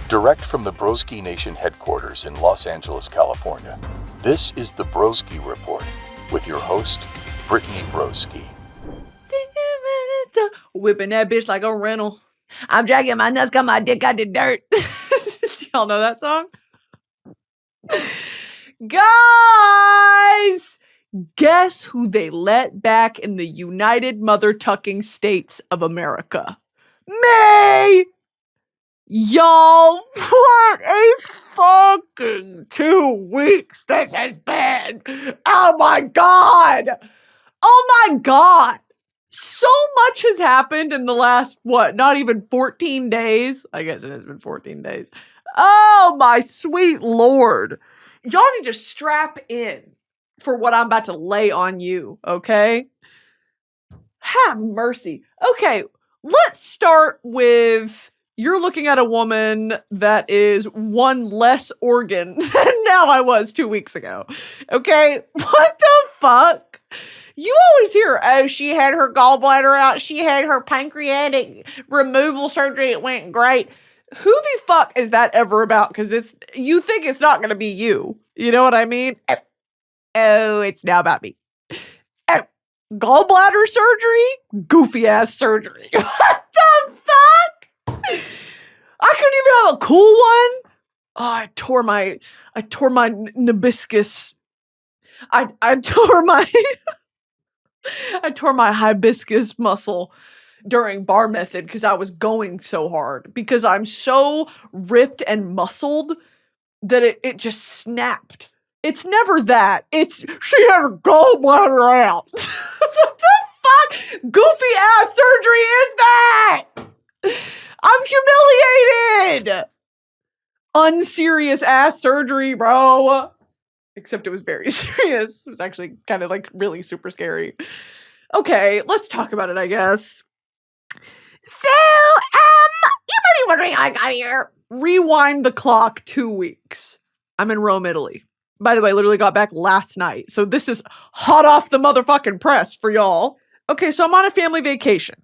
Direct from the broskination headquarters in Los Angeles, California, this is the Broski Report with your host, Brittany Broski. Whipping that bitch like a rental. I'm dragging my nuts, got my dick out the dirt. Do y'all know that song? Guys, guess who they let back in the United Mother-Tucking States of America? Me! Y'all, what a fucking 2 weeks this has been! Oh my god! Oh my god! So much has happened in the last, not even 14 days? I guess it has been 14 days. Oh my sweet lord. Y'all need to strap in for what I'm about to lay on you, okay? Have mercy. Okay, let's start with you're looking at a woman that is one less organ than now I was 2 weeks ago. Okay? What the fuck? You always hear, oh, she had her gallbladder out. She had her pancreatic removal surgery. It went great. Who the fuck is that ever about? Because you think it's not going to be you. You know what I mean? Oh, it's now about me. Oh, gallbladder surgery? Goofy ass surgery. What the fuck? I couldn't even have a cool one. Oh, I tore my nabiscus. I tore my I tore my hibiscus muscle during bar method because I was going so hard. Because I'm so ripped and muscled that it just snapped. It's never that. It's she had her gallbladder out. What the fuck? Goofy ass surgery is that? I'm humiliated. Unserious ass surgery, bro. Except it was very serious. It was actually kind of like really super scary. Okay, let's talk about it, I guess. So, you might be wondering how I got here. Rewind the clock 2 weeks. I'm in Rome, Italy. By the way, I literally got back last night. So this is hot off the motherfucking press for y'all. Okay, so I'm on a family vacation.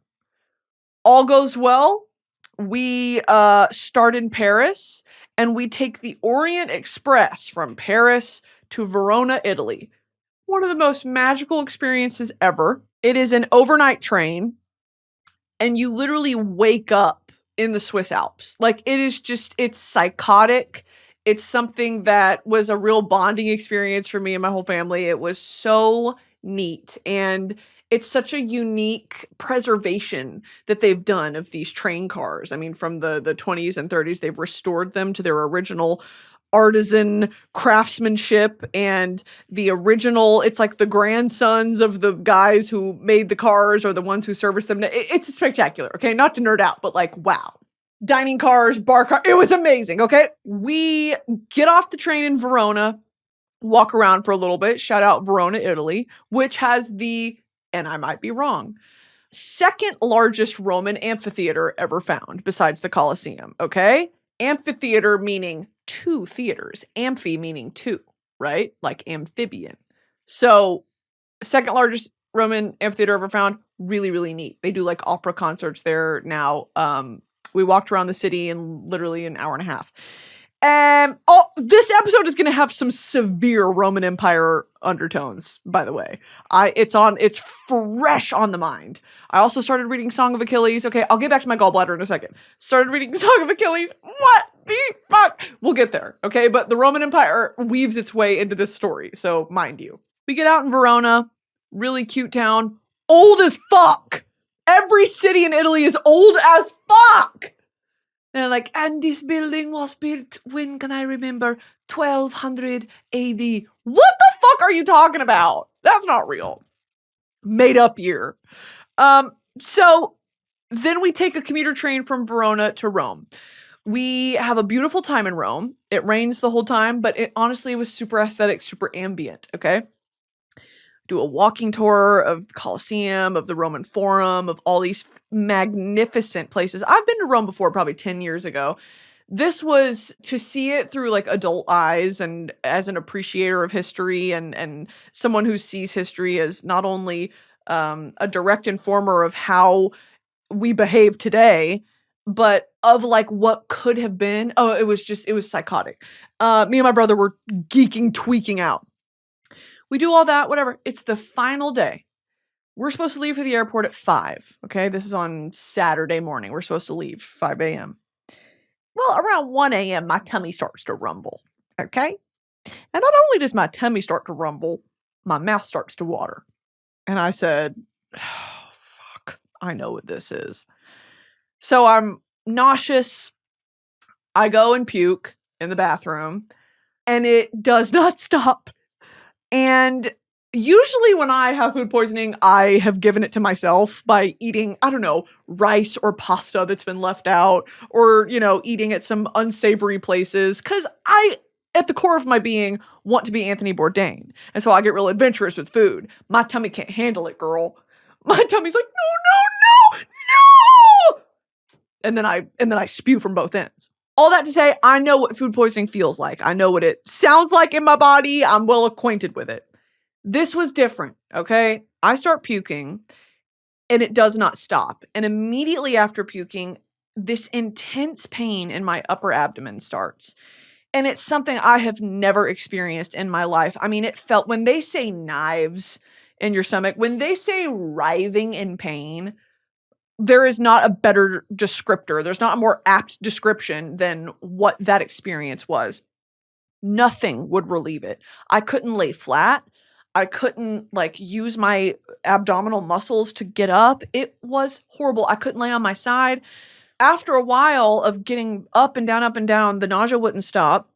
All goes well. We start in Paris and we take the Orient Express from Paris to Verona, Italy. One of the most magical experiences ever. It is an overnight train, and you literally wake up in the Swiss Alps. Like, it's psychotic. It's something that was a real bonding experience for me and my whole family. It was so neat, and it's such a unique preservation that they've done of these train cars. I mean, from the 20s and 30s, they've restored them to their original artisan craftsmanship, and the original, it's like the grandsons of the guys who made the cars or the ones who serviced them. It's spectacular, okay? Not to nerd out, but like, wow. Dining cars, bar car, it was amazing, okay? We get off the train in Verona, walk around for a little bit, shout out Verona, Italy, which has and I might be wrong, second largest Roman amphitheater ever found, besides the Collessium, okay? Amphitheater meaning 2 theaters. Amphi meaning 2, right? Like amphibian. So, second largest Roman amphitheater ever found. Really, really neat. They do like opera concerts there now. We walked around the city in literally an hour and a half. This episode is going to have some severe Roman Empire undertones, by the way. It's fresh on the mind. I also started reading Song of Achilles. Okay, I'll get back to my gallbladder in a second. Started reading Song of Achilles. What the fuck? We'll get there, okay? But the Roman Empire weaves its way into this story, so mind you. We get out in Verona, really cute town, old as fuck. Every city in Italy is old as fuck. They're like, and this building was built, when can I remember, 1200 AD. What the fuck are you talking about? That's not real. Made up year. So then we take a commuter train from Verona to Rome. We have a beautiful time in Rome. It rains the whole time, but it honestly was super aesthetic, super ambient, okay? Do a walking tour of the Collessium, of the Roman Forum, of all these magnificent places. I've been to Rome before, probably 10 years ago. This was to see it through like adult eyes and as an appreciator of history and someone who sees history as not only a direct informer of how we behave today, but of like what could have been. Oh, it was psychotic. Me and my brother were tweaking out. We do all that, whatever. It's the final day. We're supposed to leave for the airport at 5. Okay, this is on Saturday morning. We're supposed to leave 5 a.m. Well, around 1 a.m., my tummy starts to rumble. Okay, and not only does my tummy start to rumble, my mouth starts to water. And I said, oh, fuck, I know what this is. So I'm nauseous. I go and puke in the bathroom, and it does not stop. And usually when I have food poisoning, I have given it to myself by eating, I don't know, rice or pasta that's been left out, or, eating at some unsavory places. Because I, at the core of my being, want to be Anthony Bourdain. And so I get real adventurous with food. My tummy can't handle it, girl. My tummy's like, no, no, no, no! And then I spew from both ends. All that to say, I know what food poisoning feels like. I know what it sounds like in my body. I'm well acquainted with it. This was different, okay? I start puking, and it does not stop. And immediately after puking, this intense pain in my upper abdomen starts. And it's something I have never experienced in my life. I mean, it felt, when they say knives in your stomach, when they say writhing in pain, there is not a better descriptor. There's not a more apt description than what that experience was. Nothing would relieve it. I couldn't lay flat. I couldn't use my abdominal muscles to get up. It was horrible. I couldn't lay on my side. After a while of getting up and down, the nausea wouldn't stop.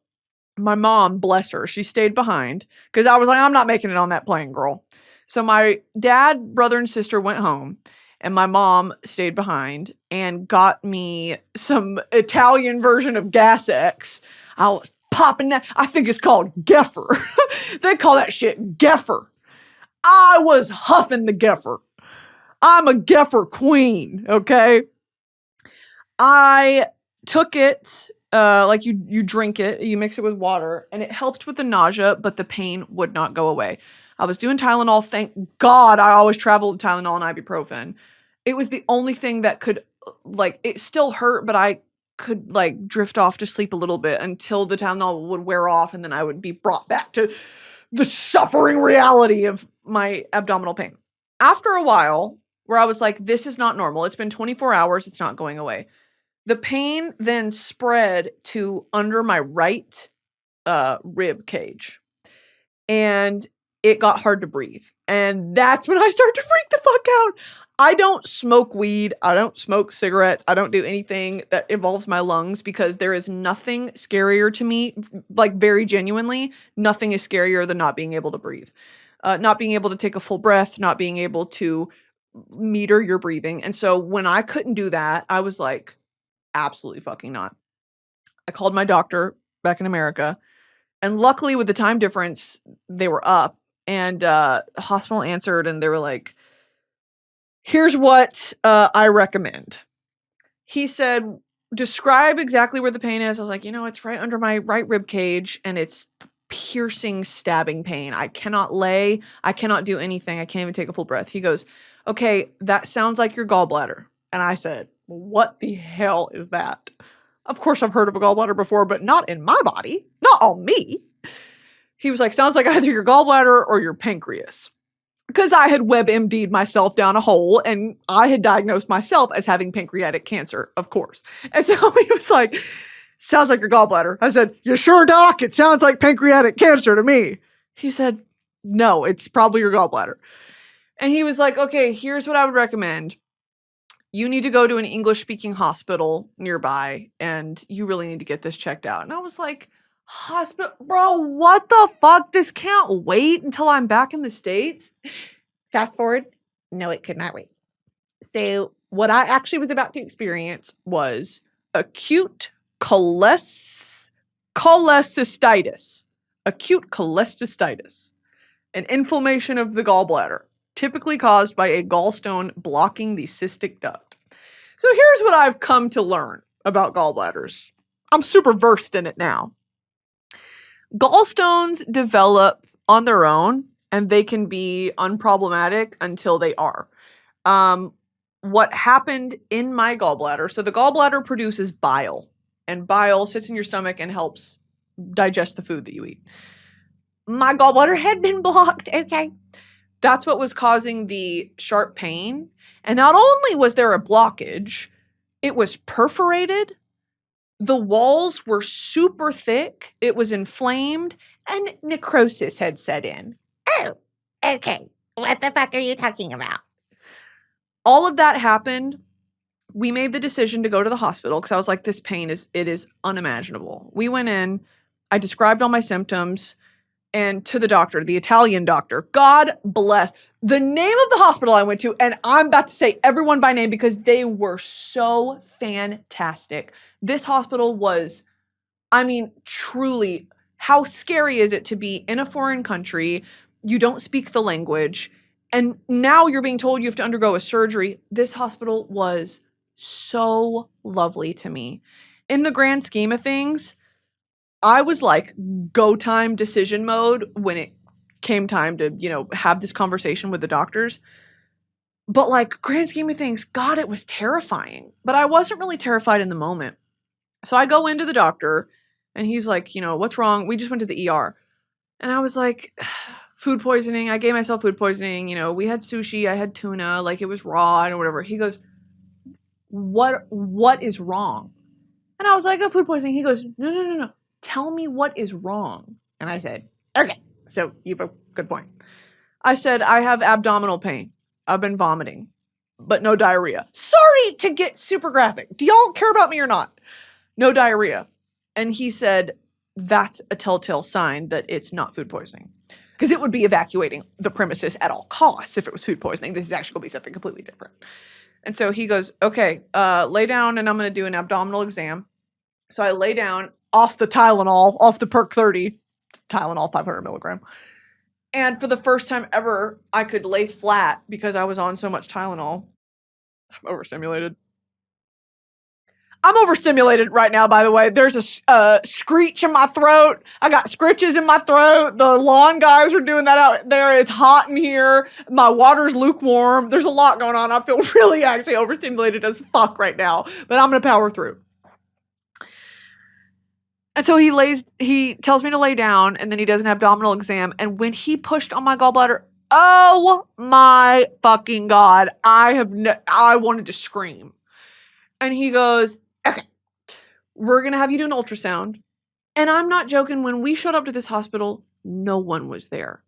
My mom, bless her, she stayed behind because I was like, I'm not making it on that plane, girl. So my dad, brother, and sister went home. And my mom stayed behind and got me some Italian version of Gas X. I was popping that. I think it's called Geffer. They call that shit Geffer. I was huffing the Geffer. I'm a Geffer queen, okay? I took it, you drink it, you mix it with water, and it helped with the nausea, but the pain would not go away. I was doing Tylenol. Thank God I always travel with Tylenol and ibuprofen. It was the only thing that could, it still hurt, but I could, drift off to sleep a little bit until the Tylenol would wear off, and then I would be brought back to the suffering reality of my abdominal pain. After a while, where I was like, this is not normal. It's been 24 hours. It's not going away. The pain then spread to under my right rib cage. And it got hard to breathe. And that's when I started to freak the fuck out. I don't smoke weed. I don't smoke cigarettes. I don't do anything that involves my lungs because there is nothing scarier to me, very genuinely, nothing is scarier than not being able to breathe. Not being able to take a full breath, not being able to meter your breathing. And so when I couldn't do that, I was like, absolutely fucking not. I called my doctor back in America. And luckily, with the time difference, they were up. And the hospital answered, and they were like, here's what I recommend. He said, describe exactly where the pain is. I was like, it's right under my right rib cage, and it's piercing, stabbing pain. I cannot lay. I cannot do anything. I can't even take a full breath. He goes, okay, that sounds like your gallbladder. And I said, what the hell is that? Of course, I've heard of a gallbladder before, but not in my body. Not on me. He was like, sounds like either your gallbladder or your pancreas. Because I had WebMD'd myself down a hole, and I had diagnosed myself as having pancreatic cancer, of course. And so he was like, sounds like your gallbladder. I said, you sure, doc? It sounds like pancreatic cancer to me. He said, no, it's probably your gallbladder. And he was like, okay, here's what I would recommend. You need to go to an English-speaking hospital nearby, and you really need to get this checked out. And I was like, hospital? Bro, what the fuck? This can't wait until I'm back in the States? Fast forward. No, it could not wait. So what I actually was about to experience was acute cholecystitis. Acute cholecystitis. An inflammation of the gallbladder, typically caused by a gallstone blocking the cystic duct. So here's what I've come to learn about gallbladders. I'm super versed in it now. Gallstones develop on their own, and they can be unproblematic until they are. what happened in my gallbladder. So the gallbladder produces bile, and bile sits in your stomach and helps digest the food that you eat. My gallbladder had been blocked. Okay. That's what was causing the sharp pain. And not only was there a blockage, it was perforated. The walls were super thick. It was inflamed, and necrosis had set in. Oh, okay. What the fuck are you talking about? All of that happened. We made the decision to go to the hospital because I was like, this pain is unimaginable. We went in. I described all my symptoms. And to the doctor, the Italian doctor, God bless, the name of the hospital I went to, and I'm about to say everyone by name because they were so fantastic. This hospital was, I mean, truly, how scary is it to be in a foreign country, you don't speak the language, and now you're being told you have to undergo a surgery. This hospital was so lovely to me. In the grand scheme of things, I was like go time decision mode when it came time to, have this conversation with the doctors. But like grand scheme of things, God, it was terrifying. But I wasn't really terrified in the moment. So I go into the doctor and he's like, what's wrong? We just went to the ER. And I was like, food poisoning. I gave myself food poisoning. We had sushi. I had tuna. Like it was raw and whatever. He goes, what is wrong? And I was like, food poisoning. He goes, no. Tell me what is wrong. And I said, okay, so you have a good point. I said, I have abdominal pain. I've been vomiting, but no diarrhea. Sorry to get super graphic. Do y'all care about me or not? No diarrhea. And he said, that's a telltale sign that it's not food poisoning. Because it would be evacuating the premises at all costs if it was food poisoning. This is actually going to be something completely different. And so he goes, okay, lay down and I'm going to do an abdominal exam. So I lay down off the Tylenol, off the Perk 30, Tylenol 500 milligram. And for the first time ever, I could lay flat because I was on so much Tylenol. I'm overstimulated. I'm overstimulated right now, by the way. There's a screech in my throat. I got scritches in my throat. The lawn guys are doing that out there. It's hot in here. My water's lukewarm. There's a lot going on. I feel really actually overstimulated as fuck right now, but I'm going to power through. And so he tells me to lay down, and then he does an abdominal exam. And when he pushed on my gallbladder, oh my fucking God, I wanted to scream. And he goes, okay, we're going to have you do an ultrasound. And I'm not joking. When we showed up to this hospital, no one was there.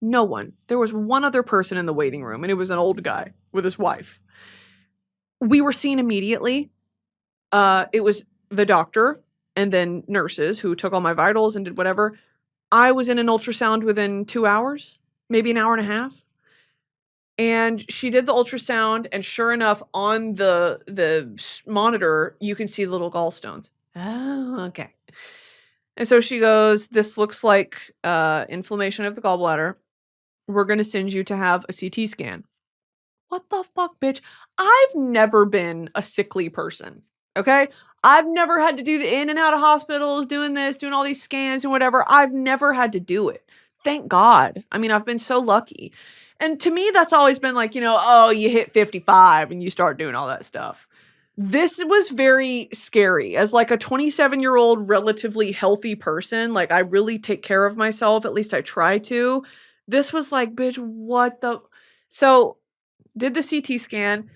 No one. There was one other person in the waiting room, and it was an old guy with his wife. We were seen immediately. It was the doctor and then nurses who took all my vitals and did whatever. I was in an ultrasound within 2 hours, maybe an hour and a half. And she did the ultrasound, and sure enough, on the monitor, you can see little gallstones. Oh, okay. And so she goes, this looks like inflammation of the gallbladder. We're going to send you to have a CT scan. What the fuck, bitch? I've never been a sickly person, okay? I've never had to do the in and out of hospitals, doing this, doing all these scans and whatever. I've never had to do it. Thank God. I mean, I've been so lucky. And to me, that's always been like, you hit 55 and you start doing all that stuff. This was very scary. As like a 27-year-old, relatively healthy person, like I really take care of myself. At least I try to. This was like, bitch, what the? So did the CT scan.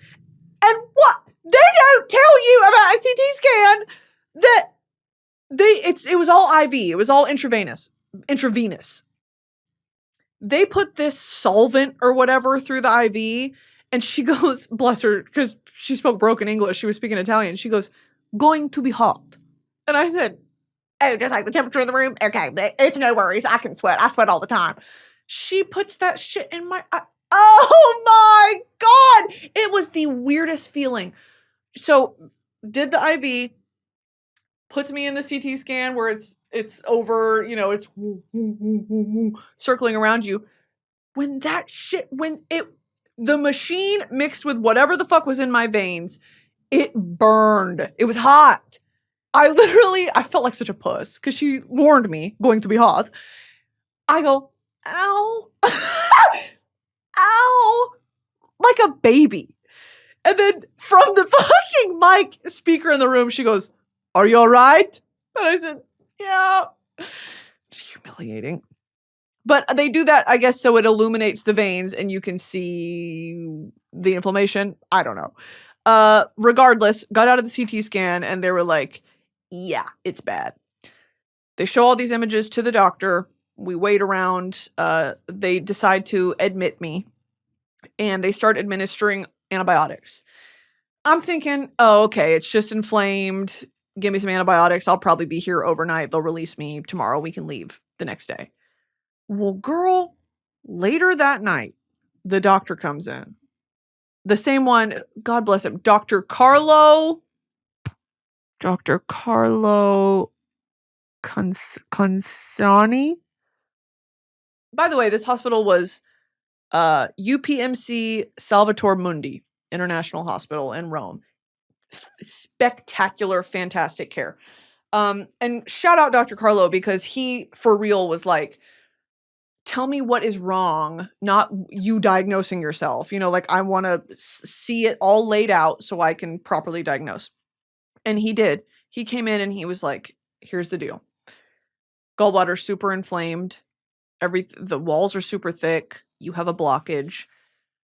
And what? They don't tell you about a CT scan that it was all IV. It was all intravenous. They put this solvent or whatever through the IV, and she goes, bless her, because she spoke broken English. She was speaking Italian. She goes, going to be hot. And I said, oh, just like the temperature of the room? Okay, but it's no worries. I can sweat. I sweat all the time. She puts that shit in my eye. Oh my God. It was the weirdest feeling. So did the IV, puts me in the CT scan where it's over, it's circling around you. When the machine mixed with whatever the fuck was in my veins, it burned. It was hot. I felt like such a puss because she warned me, going to be hot. I go, ow, ow, like a baby. And then from the fucking mic speaker in the room, she goes, "Are you all right?" And I said, "Yeah." It's humiliating. But they do that, I guess, so it illuminates the veins and you can see the inflammation. I don't know. Regardless, got out of the CT scan and they were like, yeah, it's bad. They show all these images to the doctor. We wait around. They decide to admit me and they start administering antibiotics. I'm thinking, oh, okay, it's just inflamed. Give me some antibiotics. I'll probably be here overnight. They'll release me tomorrow. We can leave the next day. Well, girl, later that night, the doctor comes in. The same one, God bless him, Dr. Carlo Consani. By the way, this hospital was UPMC Salvator Mundi International Hospital in Rome. Spectacular, fantastic care. And shout out Dr. Carlo because he, for real, was like, tell me what is wrong, not you diagnosing yourself. Like I want to see it all laid out so I can properly diagnose. And he did. He came in and he was like, here's the deal. Gallbladder's super inflamed. The walls are super thick. You have a blockage.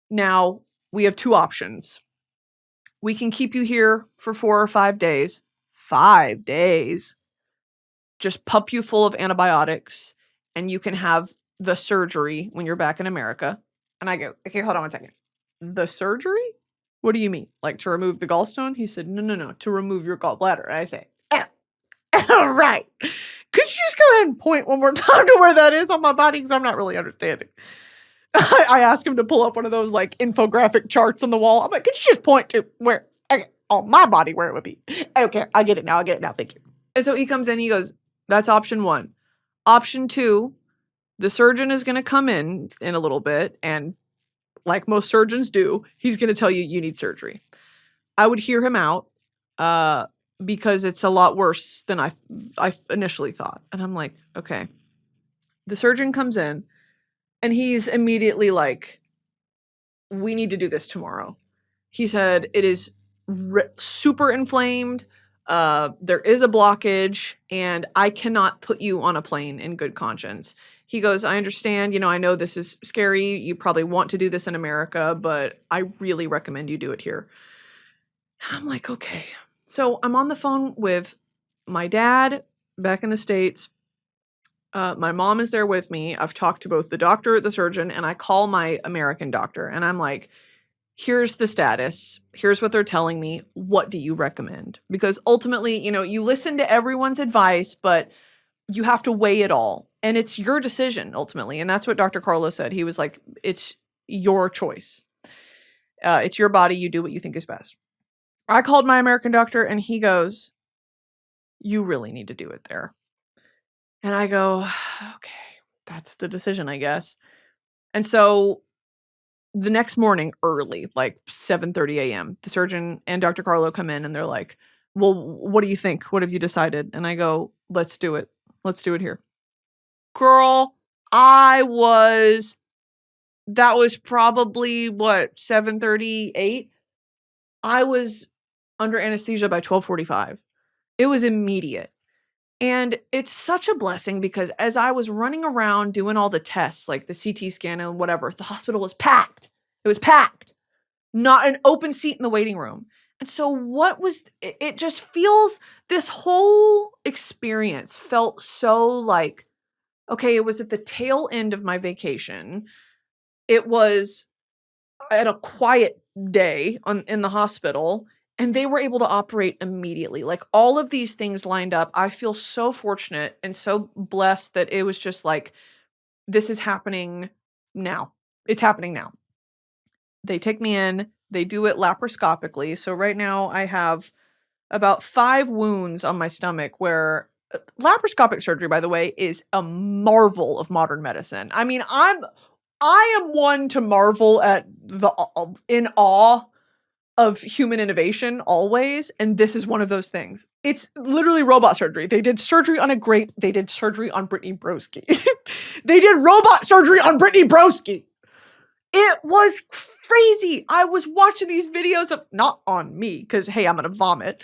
Now, we have two options. We can keep you here for 4 or 5 days. 5 days. Just pump you full of antibiotics and you can have the surgery when you're back in America. And I go, okay, hold on 1 second. The surgery? What do you mean? Like to remove the gallstone? He said, no, to remove your gallbladder. And I say, right. Could you just go ahead and point one more time to where that is on my body? Because I'm not really understanding. I asked him to pull up one of those like infographic charts on the wall. I'm like, could you just point to where, on my body where it would be? Okay, I get it now. Thank you. And so he comes in, he goes, that's option 1. Option 2, the surgeon is going to come in a little bit, and like most surgeons do, he's going to tell you need surgery. I would hear him out because it's a lot worse than I initially thought. And I'm like, okay. The surgeon comes in, and he's immediately like, we need to do this tomorrow. He said, it is super inflamed. There is a blockage, and I cannot put you on a plane in good conscience. He goes, I understand, I know this is scary. You probably want to do this in America, but I really recommend you do it here. And I'm like, okay. So I'm on the phone with my dad back in the States. My mom is there with me. I've talked to both the doctor, the surgeon, and I call my American doctor. And I'm like, here's the status. Here's what they're telling me. What do you recommend? Because ultimately, you listen to everyone's advice, but you have to weigh it all. And it's your decision, ultimately. And that's what Dr. Carlo said. He was like, it's your choice. It's your body. You do what you think is best. I called my American doctor, and he goes, you really need to do it there. And I go, okay, that's the decision, I guess. And so the next morning, early, like 7:30 a.m., the surgeon and Dr. Carlo come in and they're like, well, what do you think? What have you decided? And I go, let's do it. Let's do it here. Girl, that was probably 7:38. I was under anesthesia by 12:45. It was immediate. And it's such a blessing because as I was running around doing all the tests, like the CT scan and whatever, the hospital was packed. It was packed. Not an open seat in the waiting room. And so it just feels, this whole experience felt so like, okay, it was at the tail end of my vacation. It was at a quiet day in the hospital. And they were able to operate immediately. Like all of these things lined up. I feel so fortunate and so blessed that it was just like, this is happening now. It's happening now. They take me in. They do it laparoscopically. So right now I have about 5 wounds on my stomach where laparoscopic surgery, by the way, is a marvel of modern medicine. I mean, I am one to marvel at in awe of human innovation always, and this is one of those things. It's literally robot surgery. They did surgery on a grape. They did surgery on Brittany Broski. They did robot surgery on Brittany Broski. It was crazy. I was watching these videos of, not on me, because hey, I'm gonna vomit.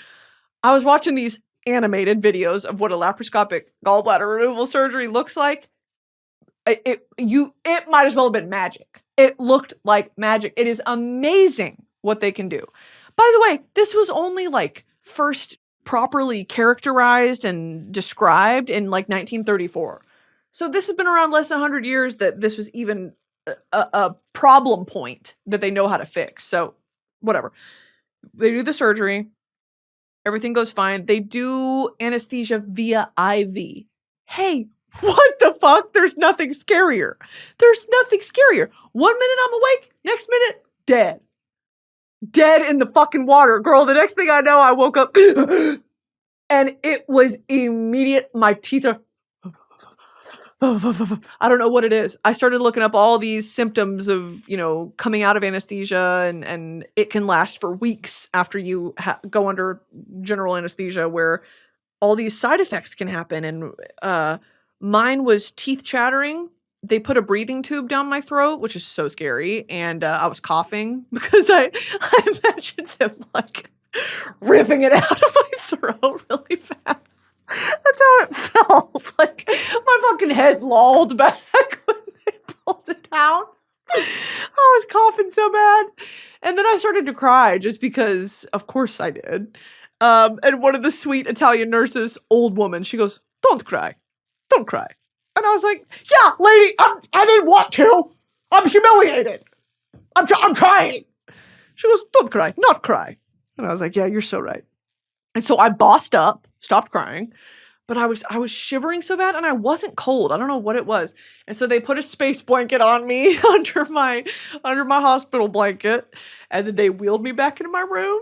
I was watching these animated videos of what a laparoscopic gallbladder removal surgery looks like. It might as well have been magic. It looked like magic. It is amazing what they can do. By the way, this was only like first properly characterized and described in like 1934. So this has been around less than 100 years that this was even a problem point that they know how to fix. So whatever. They do the surgery. Everything goes fine. They do anesthesia via IV. Hey, what the fuck? There's nothing scarier. There's nothing scarier. 1 minute I'm awake, next minute, dead. Dead in the fucking water. Girl, the next thing I know, I woke up and it was immediate. My teeth are... I don't know what it is. I started looking up all these symptoms of, coming out of anesthesia, and it can last for weeks after you go under general anesthesia, where all these side effects can happen. And mine was teeth chattering. They put a breathing tube down my throat, which is so scary. And I was coughing because I imagined them like ripping it out of my throat really fast. That's how it felt. Like my fucking head lolled back when they pulled it down. I was coughing so bad. And then I started to cry just because, of course I did. And one of the sweet Italian nurses, old woman, she goes, "Don't cry. Don't cry." And I was like, "Yeah, lady, I didn't want to. I'm humiliated. I'm trying." She goes, "Don't cry, not cry." And I was like, "Yeah, you're so right." And so I bossed up, stopped crying, but I was shivering so bad, and I wasn't cold. I don't know what it was. And so they put a space blanket on me under my hospital blanket, and then they wheeled me back into my room.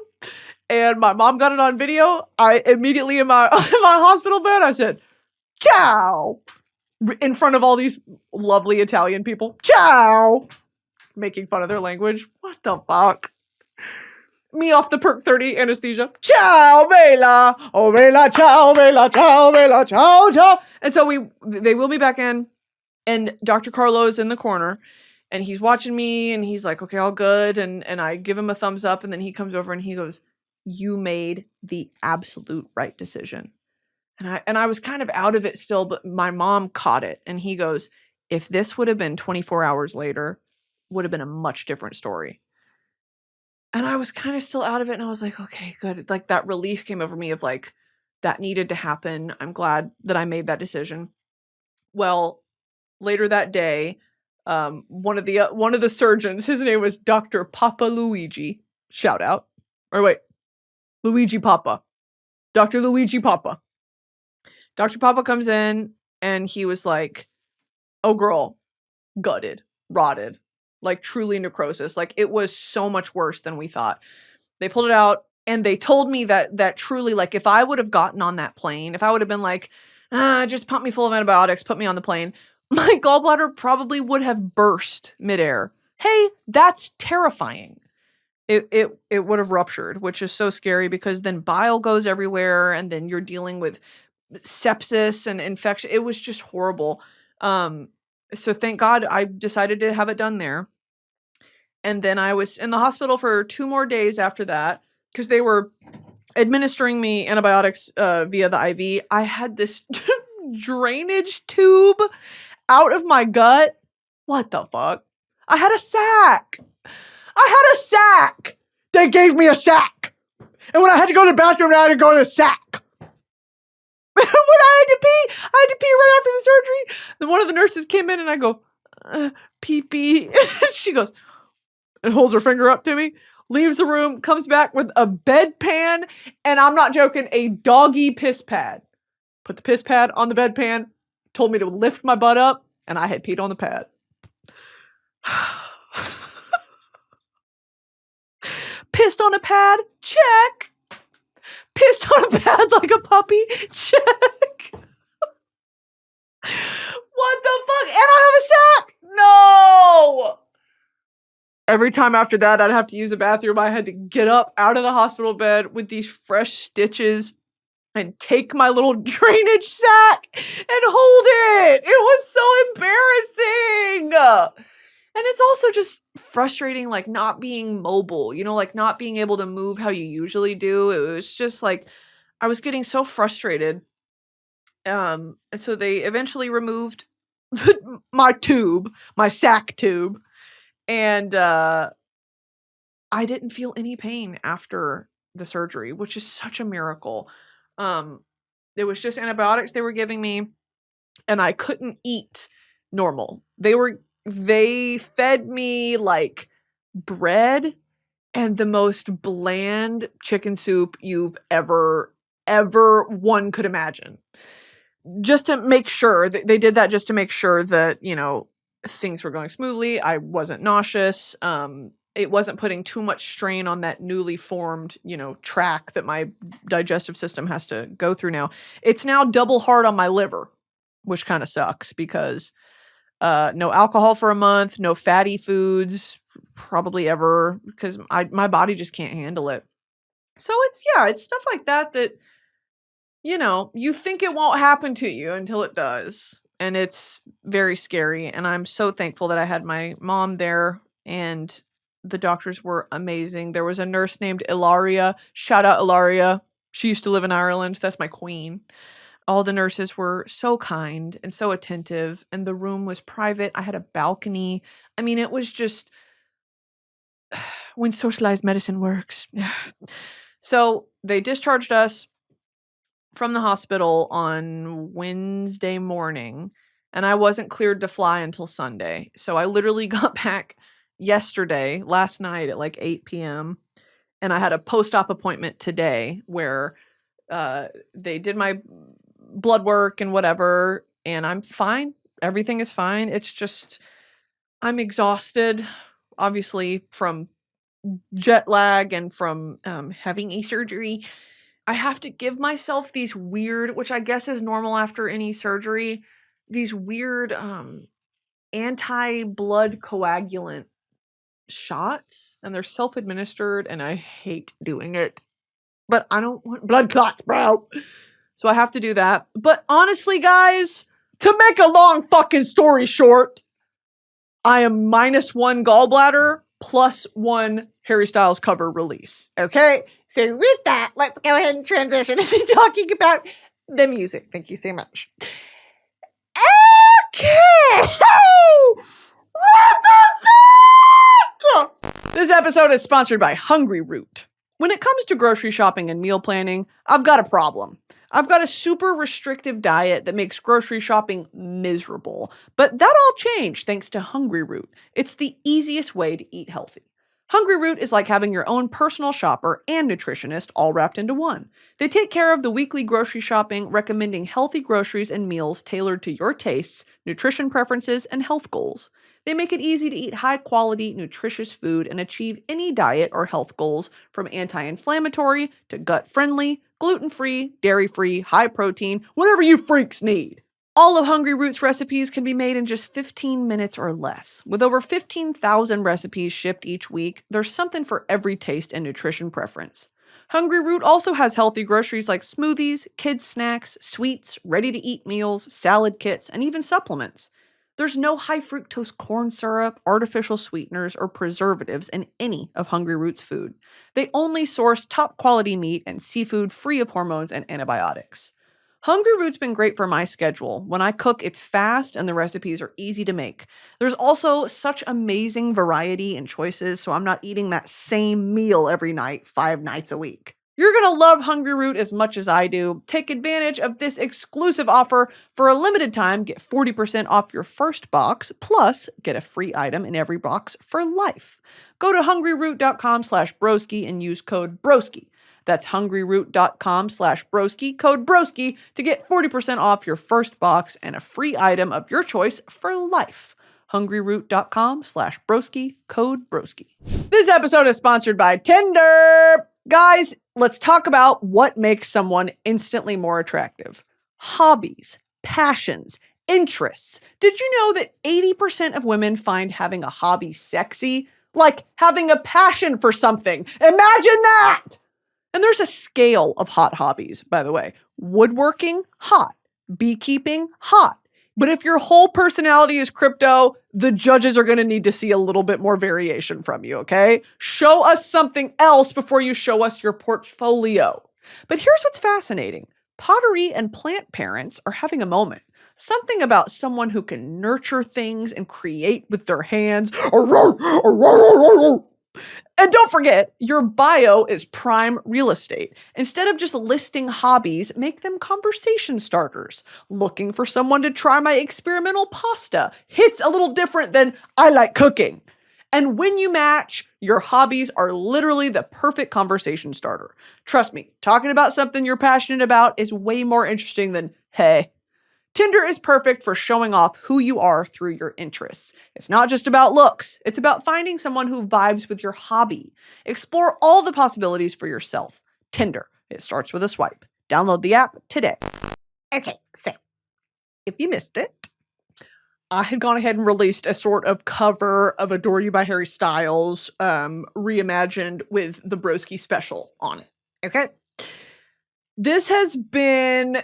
And my mom got it on video. I immediately in my hospital bed, I said, "Ciao," in front of all these lovely Italian people. "Ciao," making fun of their language. What the fuck? Me off the perk 30 anesthesia. "Ciao, Bella. Oh, Bella, ciao, Bella, ciao, Bella, ciao, ciao." And so they wheel me back in, and Dr. Carlo's in the corner, and he's watching me, and he's like, "Okay, all good." And I give him a thumbs up, and then he comes over and he goes, "You made the absolute right decision." And I was kind of out of it still, but my mom caught it, and he goes, "If this would have been 24 hours later, would have been a much different story." And I was kind of still out of it, and I was like, "Okay, good." Like that relief came over me of like, that needed to happen. I'm glad that I made that decision. Well, later that day, one of the surgeons, his name was Dr. Papa Luigi. Shout out. Or wait, Luigi Papa. Dr. Luigi Papa. Dr. Papa comes in, and he was like, "Oh girl, gutted, rotted, like truly necrosis." Like it was so much worse than we thought. They pulled it out, and they told me that truly, like if I would have gotten on that plane, if I would have been like, "Just pump me full of antibiotics, put me on the plane," my gallbladder probably would have burst midair. Hey, that's terrifying. It would have ruptured, which is so scary because then bile goes everywhere, and then you're dealing with sepsis and infection. It was just horrible. So thank God I decided to have it done there. And then I was in the hospital for 2 more days after that because they were administering me antibiotics via the IV. I had this drainage tube out of my gut. What the fuck? I had a sack. They gave me a sack. And when I had to go to the bathroom, I had to go to the sack. When I had to pee right after the surgery. Then one of the nurses came in, and I go, "Pee-pee." She goes and holds her finger up to me, leaves the room, comes back with a bedpan, and I'm not joking, a doggy piss pad. Put the piss pad on the bedpan, told me to lift my butt up, and I had peed on the pad. Pissed on a pad? Check. Pissed on a pad like a puppy? Check. What the fuck? And I have a sack? No! Every time after that, I'd have to use the bathroom. I had to get up out of the hospital bed with these fresh stitches and take my little drainage sack and hold it. It was so embarrassing. it's also just frustrating, like, not being mobile, you know, like, not being able to move how you usually do. It was just, like, I was getting so frustrated. And so they eventually removed my tube, my sac tube, and, I didn't feel any pain after the surgery, which is such a miracle. It was just antibiotics they were giving me, and I couldn't eat normal. They fed me, like, bread and the most bland chicken soup you've ever one could imagine. Just to make sure that they did that, just to make sure that, you know, things were going smoothly. I wasn't nauseous. It wasn't putting too much strain on that newly formed, you know, track that my digestive system has to go through now. It's now double hard on my liver, which kind of sucks because no alcohol for a month, no fatty foods, probably ever, because my body just can't handle it. So it's stuff like that, you know, you think it won't happen to you until it does. And it's very scary. And I'm so thankful that I had my mom there, and the doctors were amazing. There was a nurse named Ilaria. Shout out Ilaria. She used to live in Ireland. That's my queen. All the nurses were so kind and so attentive, and the room was private. I had a balcony. I mean, it was just when socialized medicine works. So they discharged us from the hospital on Wednesday morning, and I wasn't cleared to fly until Sunday. So I literally got back last night at like 8 p.m. and I had a post-op appointment today where they did my blood work and whatever, and I'm fine. Everything is fine. It's just I'm exhausted, obviously, from jet lag and from having a surgery. I have to give myself these weird, which I guess is normal after any surgery, these weird anti-blood coagulant shots, and they're self-administered, and I hate doing it. But I don't want blood clots, bro. So I have to do that. But honestly, guys, to make a long fucking story short, I am -1 gallbladder, +1 Harry Styles cover release. Okay? So with that, let's go ahead and transition into talking about the music. Thank you so much. Okay! What the fuck? This episode is sponsored by Hungry Root. When it comes to grocery shopping and meal planning, I've got a problem. I've got a super restrictive diet that makes grocery shopping miserable. But that all changed thanks to Hungry Root. It's the easiest way to eat healthy. Hungry Root is like having your own personal shopper and nutritionist all wrapped into one. They take care of the weekly grocery shopping, recommending healthy groceries and meals tailored to your tastes, nutrition preferences, and health goals. They make it easy to eat high-quality, nutritious food and achieve any diet or health goals, from anti-inflammatory to gut-friendly, gluten-free, dairy-free, high-protein, whatever you freaks need. All of Hungry Root's recipes can be made in just 15 minutes or less. With over 15,000 recipes shipped each week, there's something for every taste and nutrition preference. Hungry Root also has healthy groceries like smoothies, kids' snacks, sweets, ready-to-eat meals, salad kits, and even supplements. There's no high fructose corn syrup, artificial sweeteners, or preservatives in any of Hungry Root's food. They only source top quality meat and seafood free of hormones and antibiotics. Hungry Root's been great for my schedule. When I cook, it's fast and the recipes are easy to make. There's also such amazing variety and choices, so I'm not eating that same meal every night, 5 nights a week. You're going to love Hungry Root as much as I do. Take advantage of this exclusive offer. For a limited time, get 40% off your first box, plus get a free item in every box for life. Go to hungryroot.com/broski and use code BROSKI. That's hungryroot.com/broski, code BROSKI, to get 40% off your first box and a free item of your choice for life. hungryroot.com/broski, code BROSKI. This episode is sponsored by Tinder. Guys, let's talk about what makes someone instantly more attractive. Hobbies, passions, interests. Did you know that 80% of women find having a hobby sexy? Like having a passion for something. Imagine that! And there's a scale of hot hobbies, by the way. Woodworking, hot. Beekeeping, hot. But if your whole personality is crypto, the judges are going to need to see a little bit more variation from you, okay? Show us something else before you show us your portfolio. But here's what's fascinating. Pottery and plant parents are having a moment. Something about someone who can nurture things and create with their hands. And don't forget, your bio is prime real estate. Instead of just listing hobbies, make them conversation starters. Looking for someone to try my experimental pasta hits a little different than I like cooking. And when you match, your hobbies are literally the perfect conversation starter. Trust me, talking about something you're passionate about is way more interesting than, hey. Tinder is perfect for showing off who you are through your interests. It's not just about looks. It's about finding someone who vibes with your hobby. Explore all the possibilities for yourself. Tinder. It starts with a swipe. Download the app today. Okay, so if you missed it, I had gone ahead and released a sort of cover of Adore You by Harry Styles, reimagined with the Broski special on it. okay, This has been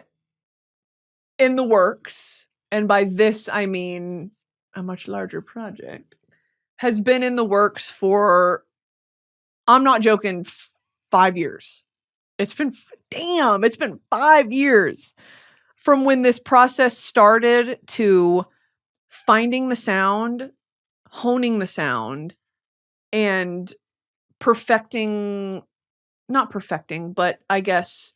in the works, and by this I mean a much larger project, has been in the works for, I'm not joking, 5 years. It's been 5 years from when this process started to finding the sound, honing the sound, and not perfecting, but I guess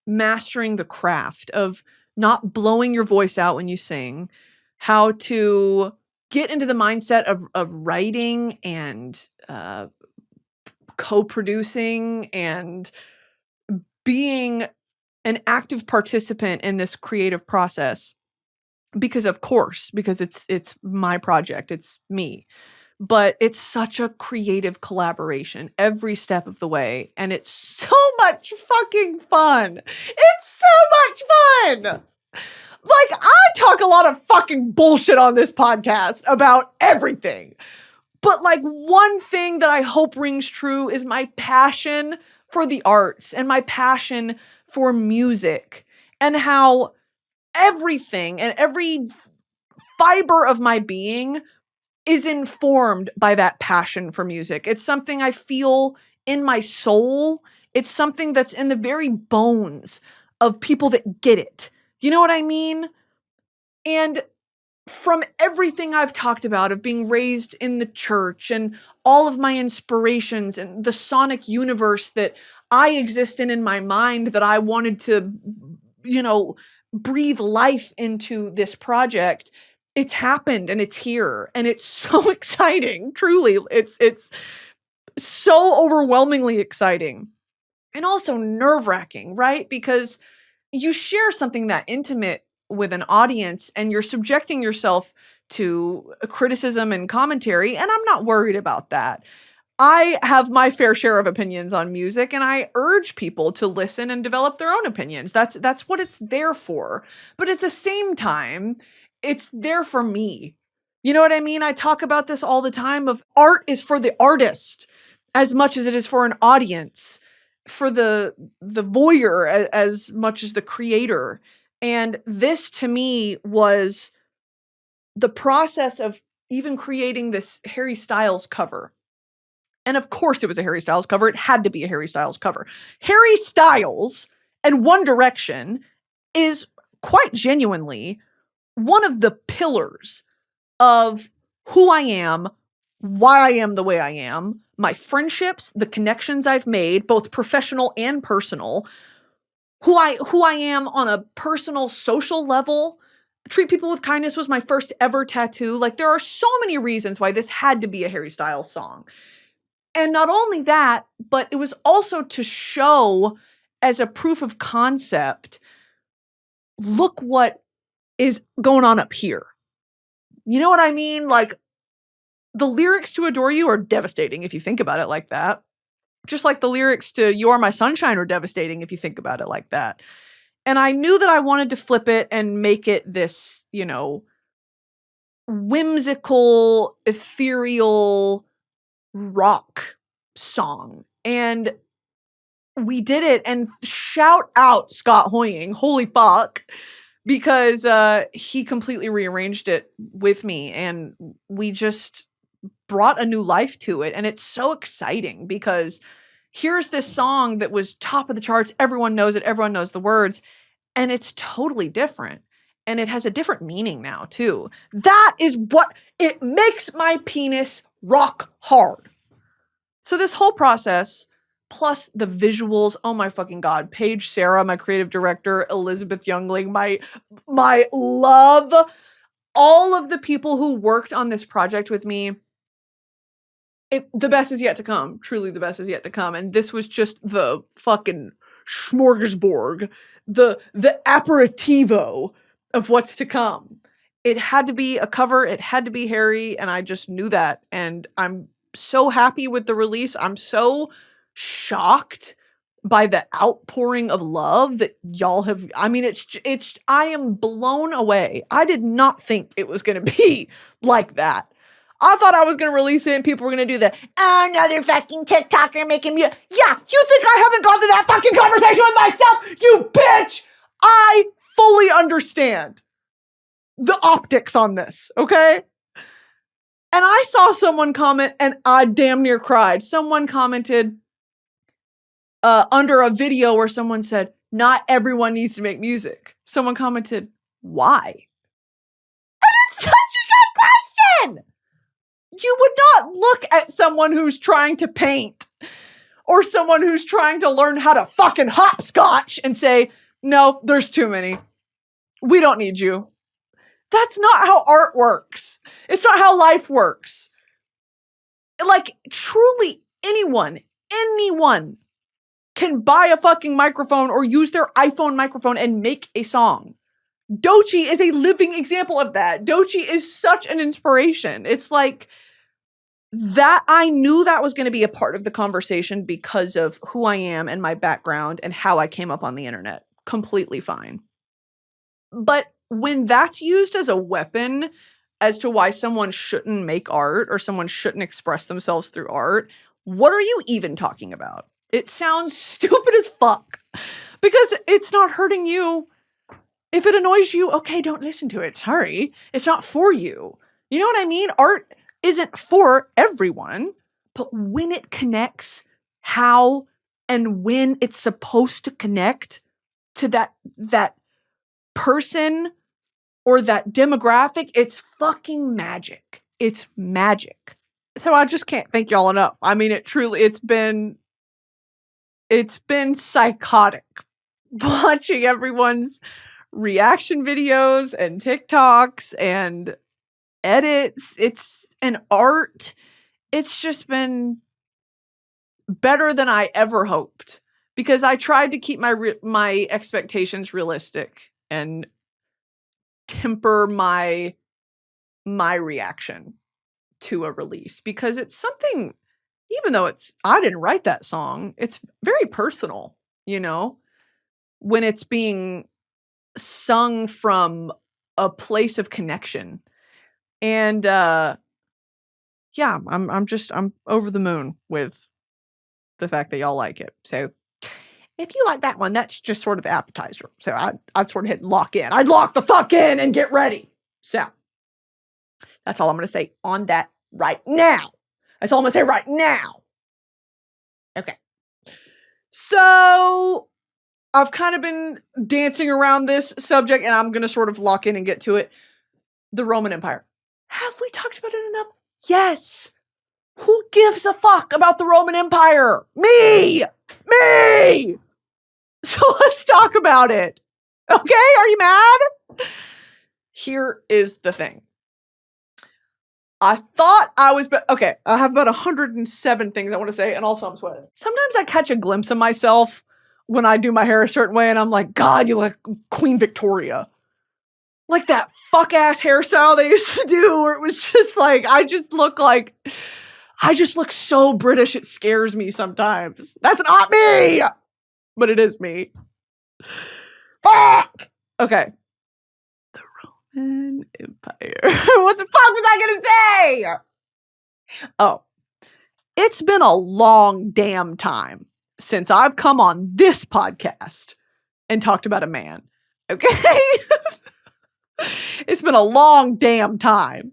mastering the craft of not blowing your voice out when you sing, how to get into the mindset of writing and co-producing and being an active participant in this creative process. Because it's my project, it's me. But it's such a creative collaboration every step of the way. And it's so much fucking fun. It's so much fun. Like, I talk a lot of fucking bullshit on this podcast about everything. But like, one thing that I hope rings true is my passion for the arts and my passion for music, and how everything and every fiber of my being is informed by that passion for music. It's something I feel in my soul. It's something that's in the very bones of people that get it. You know what I mean? And from everything I've talked about of being raised in the church and all of my inspirations and the sonic universe that I exist in my mind, that I wanted to, breathe life into this project, it's happened and it's here and it's so exciting. Truly, it's so overwhelmingly exciting and also nerve-wracking, right? Because you share something that intimate with an audience and you're subjecting yourself to criticism and commentary, and I'm not worried about that. I have my fair share of opinions on music, and I urge people to listen and develop their own opinions. That's what it's there for. But at the same time, it's there for me. You know what I mean? I talk about this all the time of art is for the artist as much as it is for an audience, for the voyeur as much as the creator. And this to me was the process of even creating this Harry Styles cover. And of course it was a Harry Styles cover. It had to be a Harry Styles cover. Harry Styles and One Direction is quite genuinely one of the pillars of who I am, why I am the way I am, my friendships, the connections I've made, both professional and personal, who I am on a personal, social level. Treat People with Kindness was my first ever tattoo. Like, there are so many reasons why this had to be a Harry Styles song. And not only that, but it was also to show as a proof of concept, look what is going on up here. You know what I mean? Like, the lyrics to Adore You are devastating if you think about it like that. Just like the lyrics to You Are My Sunshine are devastating if you think about it like that. And I knew that I wanted to flip it and make it this, whimsical, ethereal rock song. And we did it, and shout out Scott Hoying. Holy fuck. because he completely rearranged it with me, and we just brought a new life to it. And it's so exciting because here's this song that was top of the charts. Everyone knows it. Everyone knows the words. And it's totally different. And it has a different meaning now, too. That is what it makes my penis rock hard. So this whole process, plus the visuals, oh my fucking God. Paige Sarah, my creative director, Elizabeth Youngling, my love, all of the people who worked on this project with me. The best is yet to come. Truly, the best is yet to come. And this was just the fucking smorgasbord, the aperitivo of what's to come. It had to be a cover. It had to be Harry. And I just knew that. And I'm so happy with the release. I'm so shocked by the outpouring of love that y'all have. I mean, I am blown away. I did not think it was going to be like that. I thought I was going to release it and people were going to do that. Another fucking TikToker making me. Yeah, you think I haven't gone through that fucking conversation with myself? You bitch! I fully understand the optics on this, okay? And I saw someone comment and I damn near cried. Someone commented under a video where someone said, not everyone needs to make music. Someone commented, why? And it's such a good question! You would not look at someone who's trying to paint or someone who's trying to learn how to fucking hopscotch and say, no, there's too many. We don't need you. That's not how art works. It's not how life works. Like, truly, anyone can buy a fucking microphone or use their iPhone microphone and make a song. Doechii is a living example of that. Doechii is such an inspiration. It's like that. I knew that was going to be a part of the conversation because of who I am and my background and how I came up on the internet. Completely fine. But when that's used as a weapon as to why someone shouldn't make art or someone shouldn't express themselves through art, what are you even talking about? It sounds stupid as fuck because it's not hurting you. If it annoys you, okay, don't listen to it. Sorry. It's not for you. You know what I mean? Art isn't for everyone, but when it connects, how and when it's supposed to connect to that person or that demographic, it's fucking magic. It's magic. So I just can't thank y'all enough. I mean, it's been psychotic watching everyone's reaction videos and TikToks and edits. And art. It's just been better than I ever hoped because I tried to keep my expectations realistic and temper my reaction to a release because it's something, even though I didn't write that song, it's very personal, you know, when it's being sung from a place of connection. And yeah, I'm over the moon with the fact that y'all like it. So if you like that one, that's just sort of the appetizer. So I'd sort of hit lock in. I'd lock the fuck in and get ready. So that's all I'm going to say on that right now. That's all I'm going to say right now. Okay. So I've kind of been dancing around this subject and I'm going to sort of lock in and get to it. The Roman Empire. Have we talked about it enough? Yes. Who gives a fuck about the Roman Empire? Me! So let's talk about it. Okay? Are you mad? Here is the thing. I thought I was... Okay, I have about 107 things I want to say, and also I'm sweating. Sometimes I catch a glimpse of myself when I do my hair a certain way, and I'm like, God, you look like Queen Victoria. Like that fuck-ass hairstyle they used to do, where it was just like, I just look so British, it scares me sometimes. That's not me! But it is me. Fuck! Okay. The Roman Empire. What the fuck was I gonna say? Oh. It's been a long damn time since I've come on this podcast and talked about a man. Okay? It's been a long damn time.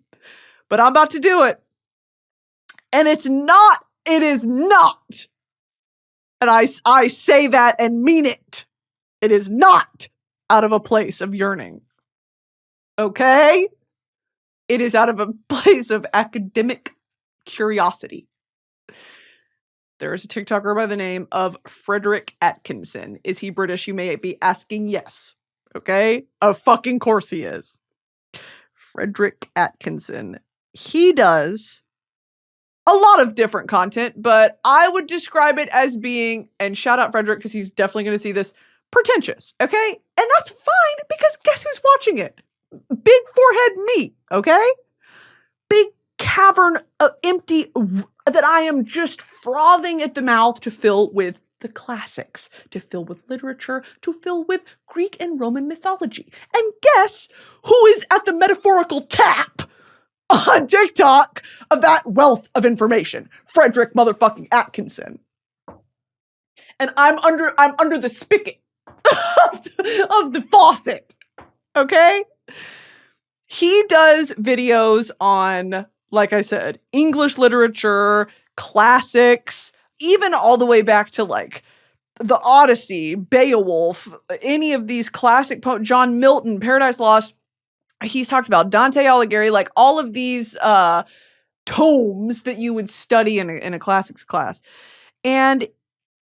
But I'm about to do it. And it is not, and I say that and mean it. It is not out of a place of yearning. Okay? It is out of a place of academic curiosity. There is a TikToker by the name of Frederick Atkinson. Is he British? You may be asking. Yes. Okay? Of fucking course he is. Frederick Atkinson. He does a lot of different content, but I would describe it as being, and shout out Frederick because he's definitely going to see this, pretentious. Okay? And that's fine because guess who's watching it? Big forehead me. Okay? Big cavern empty that I am just frothing at the mouth to fill with the classics, to fill with literature, to fill with Greek and Roman mythology. And guess who is at the metaphorical tap on TikTok of that wealth of information? Frederick motherfucking Atkinson. And I'm under the spigot of the faucet. Okay? He does videos on, like I said, English literature, classics, even all the way back to like the Odyssey, Beowulf, any of these classic poems, John Milton, Paradise Lost. He's talked about Dante Alighieri, like all of these tomes that you would study in a classics class. And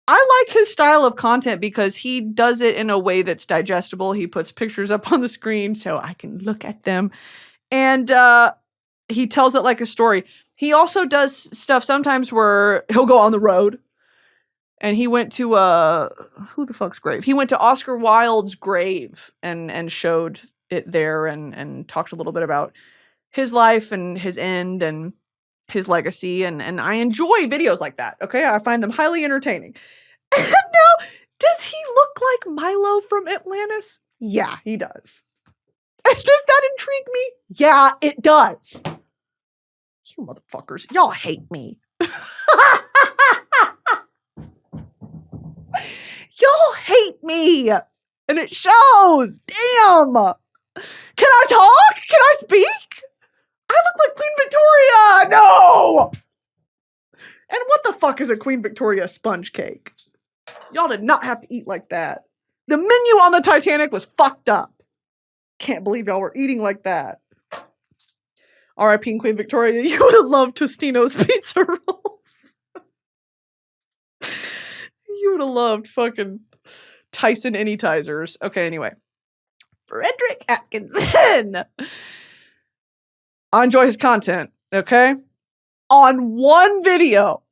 I like his style of content because he does it in a way that's digestible. He puts pictures up on the screen so I can look at them. And he tells it like a story. He also does stuff sometimes where he'll go on the road. And he went to, who the fuck's grave? He went to Oscar Wilde's grave and showed it there and talked a little bit about his life and his end and his legacy. And I enjoy videos like that. Okay. I find them highly entertaining. And now, does he look like Milo from Atlantis? Yeah, he does. Does that intrigue me? Yeah, it does. You motherfuckers, y'all hate me. Y'all hate me. And it shows. Damn. Can I talk? Can I speak? I look like Queen Victoria. No. And what the fuck is a Queen Victoria sponge cake? Y'all did not have to eat like that. The menu on the Titanic was fucked up. Can't believe y'all were eating like that. R.I.P. Queen Victoria, you would have loved Tostino's pizza rolls. You would have loved fucking Tyson Anytizers. Okay, anyway. Frederick Atkinson. I enjoy his content, okay? On one video,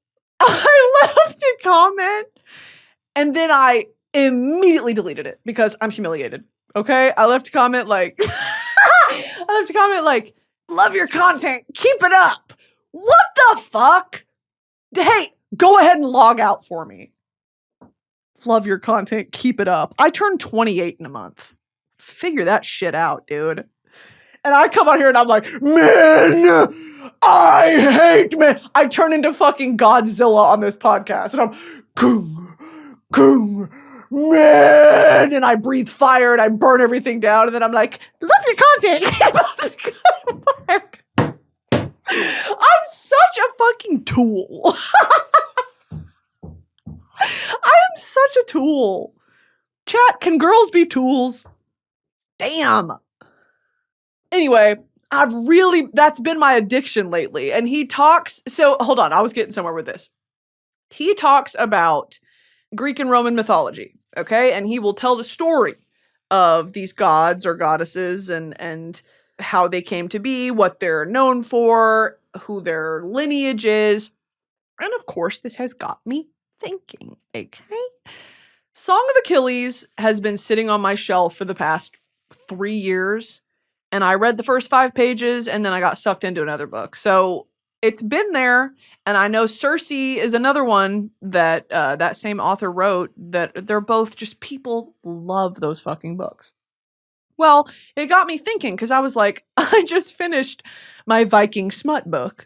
I left a comment and then I immediately deleted it because I'm humiliated, okay? I left a comment like, love your content, keep it up. What the fuck? Hey, go ahead and log out for me. Love your content, keep it up. I turned 28 in a month. Figure that shit out, dude. And I come out here and I'm like, man, I hate men. I turn into fucking Godzilla on this podcast. And I'm, goom, man. And I breathe fire and I burn everything down. And then I'm like, love your content. I'm such a fucking tool. I am such a tool. Chat, can girls be tools? Damn. Anyway, that's been my addiction lately. And he talks, so hold on, I was getting somewhere with this. He talks about Greek and Roman mythology, okay? And he will tell the story of these gods or goddesses and how they came to be, what they're known for, who their lineage is. And of course, this has got me thinking, okay? Song of Achilles has been sitting on my shelf for the past 3 years. And I read the first 5 pages and then I got sucked into another book. So it's been there. And I know Circe is another one that that same author wrote, that they're both just, people love those fucking books. Well, it got me thinking because I was like, I just finished my Viking smut book,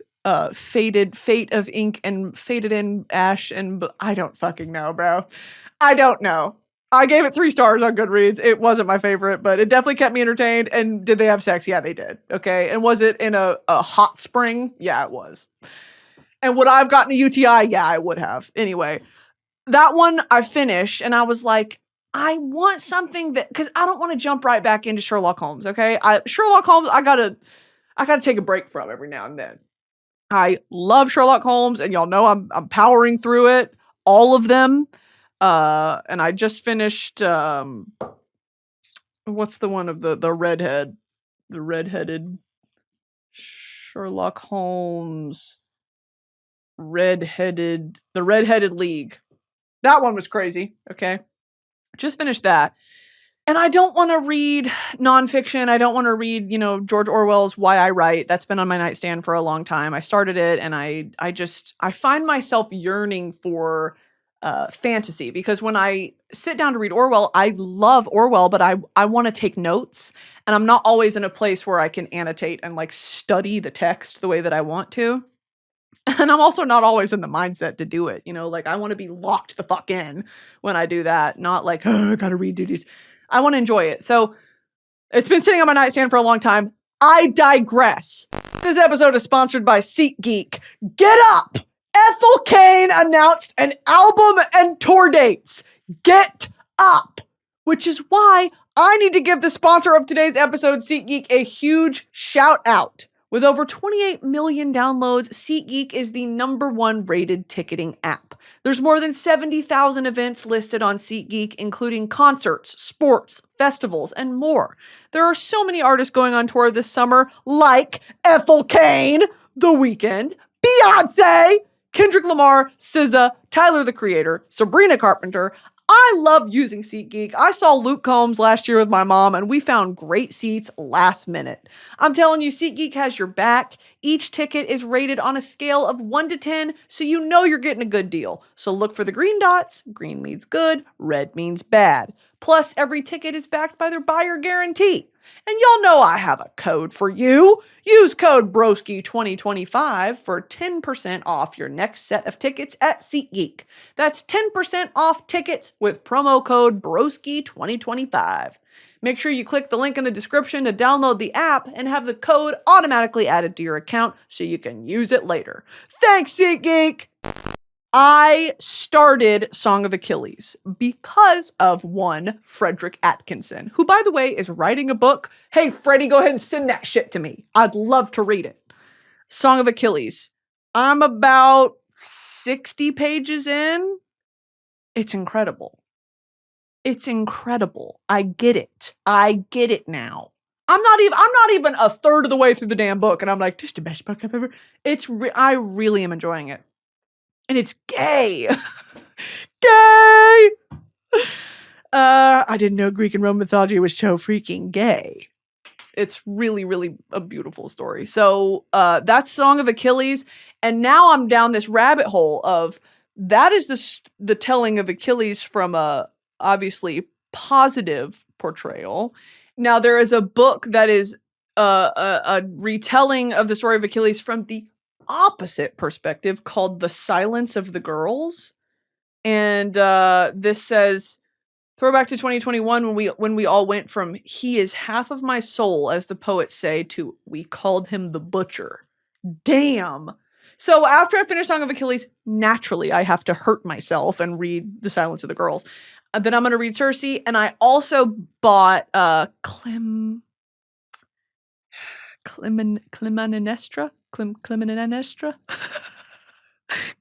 Fate of Ink and Faded in Ash. And I don't fucking know, bro. I don't know. I gave it 3 stars on Goodreads. It wasn't my favorite, but it definitely kept me entertained. And did they have sex? Yeah, they did. Okay. And was it in a hot spring? Yeah, it was. And would I have gotten a UTI? Yeah, I would have. Anyway, that one I finished and I was like, I want something that, because I don't want to jump right back into Sherlock Holmes. Okay. Sherlock Holmes, I gotta take a break from every now and then. I love Sherlock Holmes, and y'all know I'm powering through it, all of them. And I just finished what's the one of the redheaded Sherlock Holmes the Redheaded League. That one was crazy. Okay. Just finished that. And I don't want to read nonfiction. I don't want to read, George Orwell's Why I Write. That's been on my nightstand for a long time. I started it and I find myself yearning for fantasy, because when I sit down to read Orwell, I love Orwell, but I want to take notes, and I'm not always in a place where I can annotate and like study the text the way that I want to. And I'm also not always in the mindset to do it. Like I want to be locked the fuck in when I do that, not like, I gotta read duties. I want to enjoy it. So it's been sitting on my nightstand for a long time. I digress. This episode is sponsored by SeatGeek. Get up! Ethel Cain announced an album and tour dates. Get up! Which is why I need to give the sponsor of today's episode, SeatGeek, a huge shout out. With over 28 million downloads, SeatGeek is the #1 rated ticketing app. There's more than 70,000 events listed on SeatGeek, including concerts, sports, festivals, and more. There are so many artists going on tour this summer, like Ethel Cain, The Weeknd, Beyonce, Kendrick Lamar, SZA, Tyler the Creator, Sabrina Carpenter. I love using SeatGeek. I saw Luke Combs last year with my mom, and we found great seats last minute. I'm telling you, SeatGeek has your back. Each ticket is rated on a scale of 1 to 10, so you know you're getting a good deal. So look for the green dots. Green means good, red means bad. Plus, every ticket is backed by their buyer guarantee. And y'all know I have a code for you. Use code Broski2025 for 10% off your next set of tickets at SeatGeek. That's 10% off tickets with promo code Broski2025. Make sure you click the link in the description to download the app and have the code automatically added to your account so you can use it later. Thanks, SeatGeek! I started Song of Achilles because of one Frederick Atkinson, who, by the way, is writing a book. Hey, Freddie, go ahead and send that shit to me. I'd love to read it. Song of Achilles. I'm about 60 pages in. It's incredible. It's incredible. I get it. I get it now. I'm not even a third of the way through the damn book, and I'm like, this is the best book I've ever. I really am enjoying it. And it's gay. Gay! I didn't know Greek and Roman mythology was so freaking gay. It's really, really a beautiful story. So that's Song of Achilles. And now I'm down this rabbit hole of that is the telling of Achilles from a obviously positive portrayal. Now there is a book that is a retelling of the story of Achilles from the opposite perspective called The Silence of the Girls. And this says, throwback to 2021 when we all went from "he is half of my soul," as the poets say, to "we called him the butcher." Damn. So after I finish Song of Achilles, naturally I have to hurt myself and read The Silence of the Girls. Then I'm going to read Circe, and I also bought Clytemnestra?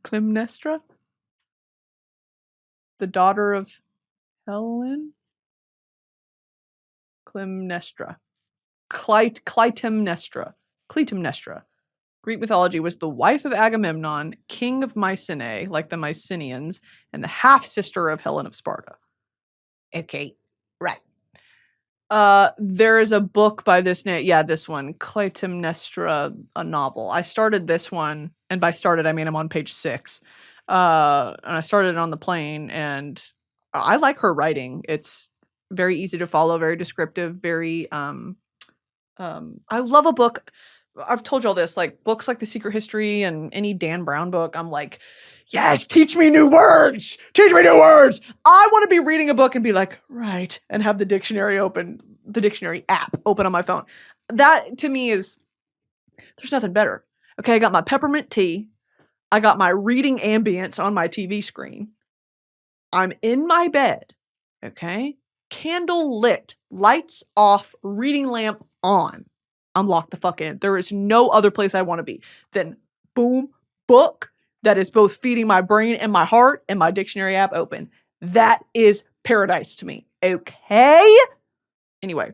Clytemnestra? The daughter of Helen? Clytemnestra. Clytemnestra. Greek mythology was the wife of Agamemnon, king of Mycenae, like the Mycenaeans, and the half-sister of Helen of Sparta. Okay, right. There is a book by this name. Yeah, this one, Clytemnestra, a novel. I started this one, and by started, I mean I'm on page 6. And I started it on the plane, and I like her writing. It's very easy to follow, very descriptive, very, I love a book. I've told y'all this, like books like The Secret History and any Dan Brown book. I'm like, Yes, teach me new words. Teach me new words. I want to be reading a book and be like, right, and have the dictionary app open on my phone. That to me is, there's nothing better. Okay, I got my peppermint tea. I got my reading ambience on my TV screen. I'm in my bed. Okay, candle lit, lights off, reading lamp on. I'm locked the fuck in. There is no other place I want to be than boom, book that is both feeding my brain and my heart and my dictionary app open. That is paradise to me. Okay? Anyway,